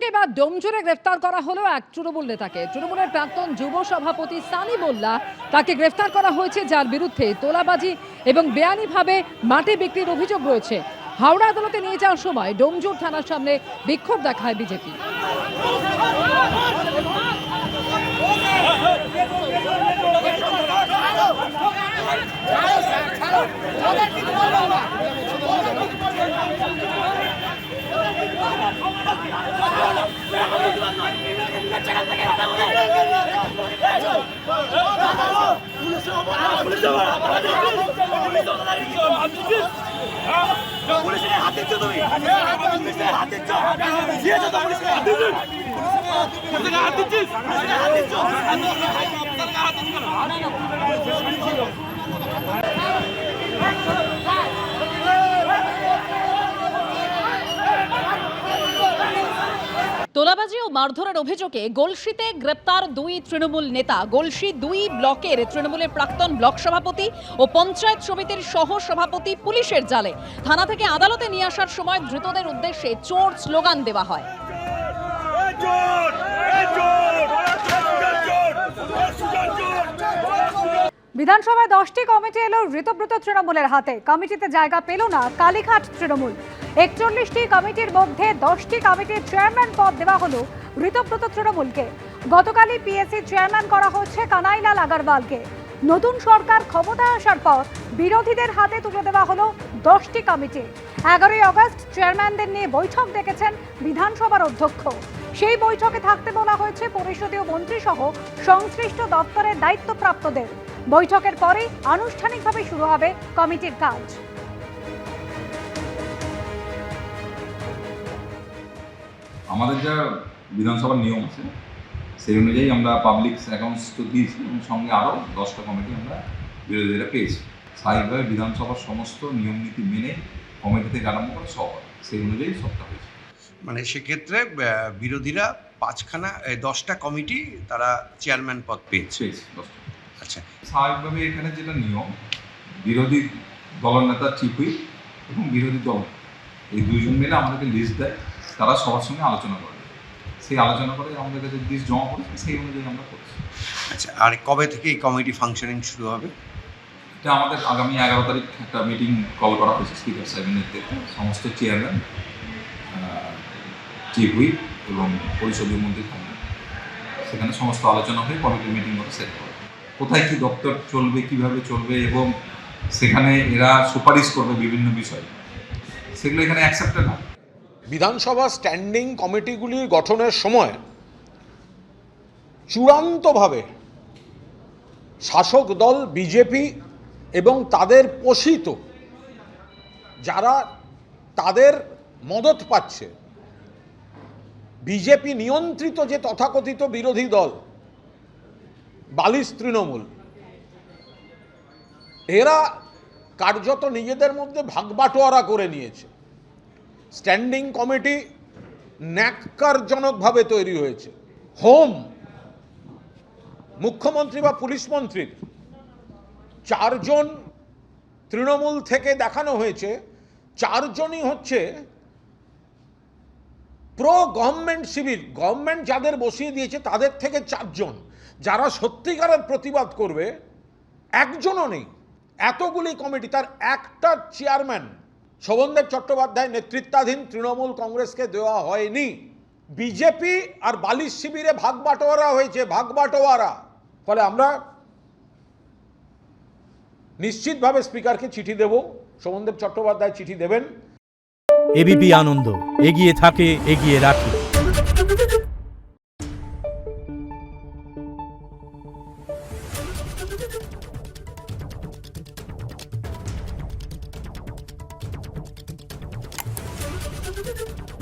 এবার ডোমজুড়ে গ্রেফতার করা হলো এক তৃণমূল নেতাকে। তৃণমূলের প্রাক্তন যুব সভাপতি সানি মোল্লা তাকে গ্রেফতার করা হয়েছে, যার বিরুদ্ধে তোলাবাজি এবং বেআইনিভাবে মাটি বিক্রির অভিযোগ রয়েছে। হাওড়া আদালতে নিয়ে যাওয়ার সময় ডোমজুর থানার সামনে বিক্ষোভ দেখায় বিজেপি। তোলাবাজি ও মারধরের অভিযোগে গলসিতে গ্রেপ্তার দুই তৃণমূল নেতা। গলসি 2 ব্লকের তৃণমূলের প্রাক্তন ব্লক সভাপতি ও পঞ্চায়েত সমিতির সহ সভাপতি পুলিশের জালে। থানা থেকে আদালতে নিয়ে আসার সময় ধৃতদের উদ্দেশ্যে চোর স্লোগান দেওয়া হয়। বিধানসভায় 10টি কমিটি এলো ঋতব্রত তৃণমূলের হাতে। কমিটিতে জায়গা পেল না কালীঘাট তৃণমূল। 41টি কমিটির মধ্যে 10টি কমিটির চেয়ারম্যান পদ দেওয়া হলো ঋতব্রত তৃণমূলকে। গতকালই পিএসসি চেয়ারম্যান করা হচ্ছে কানাইলাল আগরওয়ালকে। নতুন সরকার ক্ষমতায় আসার পর বিরোধীদের হাতে তুলে দেওয়া হলো 10টি কমিটি। 11ই আগস্ট চেয়ারম্যানদের নিয়ে বৈঠক ডেকেছেন বিধানসভার অধ্যক্ষ। সেই বৈঠকে থাকতে বলা হয়েছে পরিষদীয় মন্ত্রী সহ সংশ্লিষ্ট দপ্তরের দায়িত্বপ্রাপ্তদের। বৈঠকের পরে আনুষ্ঠানিকভাবে শুরু হবে কমিটির কাজ। আমাদের যা বিধানসভার নিয়ম আছে সেই অনুযায়ী আমরা পাবলিক অ্যাকাউন্টস তো দিয়েছি এবং সঙ্গে আরও 10টা কমিটি আমরা বিরোধীরা পেয়েছি। স্বাভাবিকভাবে বিধানসভার সমস্ত নিয়ম নীতি মেনে কমিটি থেকে আরম্ভ করে সব সেই অনুযায়ী সবটা হয়েছে। মানে সেক্ষেত্রে বিরোধীরা 10টা কমিটি তারা চেয়ারম্যান পদ পেয়েছে। 10টা। আচ্ছা, স্বাভাবিকভাবে এখানে যেটা নিয়ম, বিরোধী দলনেতা চিফ হুইপ এবং বিরোধী দল এই দুইজন মিলে আমাদেরকে লিস্ট দেয়, তারা সবার সঙ্গে আলোচনা করে। সেই আলোচনা করে আমাদের কাছে লিস্ট জমা পড়েছে, সেই অনুযায়ী আমরা করছি। আচ্ছা, আর কবে থেকে এই কমিটি ফাংশনিং শুরু হবে? এটা আমাদের আগামী 11 তারিখ একটা মিটিং কল করা হয়েছে স্পিকার সাহেবের নেতৃত্বে। সমস্ত চেয়ারম্যান, চিফ হুইপ এবং পরিষদীয় মন্ত্রী থাকবে। সেখানে সমস্ত আলোচনা হয়ে কমিটির মিটিং করে সেট করে কোথায় কী দপ্তর চলবে, কীভাবে চলবে এবং সেখানে এরা সুপারিশ করবে বিভিন্ন বিষয়, সেগুলো এখানে অ্যাকসেপ্টেড না। বিধানসভা স্ট্যান্ডিং কমিটিগুলি গঠনের সময় চূড়ান্তভাবে শাসক দল বিজেপি এবং তাদের পোষিত যারা তাদের মদত পাচ্ছে, বিজেপি নিয়ন্ত্রিত যে তথাকথিত বিরোধী দল বালিশ তৃণমূল, এরা কার্যত নিজেদের মধ্যে ভাগবাটোয়ারা করে নিয়েছে। স্ট্যান্ডিং কমিটি ন্যাক্কারজনকভাবে তৈরি হয়েছে। হোম, মুখ্যমন্ত্রী বা পুলিশ মন্ত্রীর 4 জন তৃণমূল থেকে দেখানো হয়েছে, 4 জনই হচ্ছে প্রো গভর্নমেন্ট সিভিল। গভর্নমেন্ট যাদের বসিয়ে দিয়েছে তাদের থেকে 4 জন, যারা সত্যিকারের প্রতিবাদ করবে একজনও নেই। এতগুলি কমিটি, তার একটা চেয়ারম্যান শোভনদেব চট্টোপাধ্যায় নেতৃত্বাধীন তৃণমূল কংগ্রেসকে দেওয়া হয়নি। বিজেপি আর বালিশ শিবিরে ভাগবাটোয়ারা হয়েছে, ভাগবাটোয়ারা। ফলে আমরা নিশ্চিতভাবে স্পিকারকে চিঠি দেব, শোভনদেব চট্টোপাধ্যায় চিঠি দেবেন। এবিপি আনন্দ, এগিয়ে থাকে, এগিয়ে রাখে। Thank you.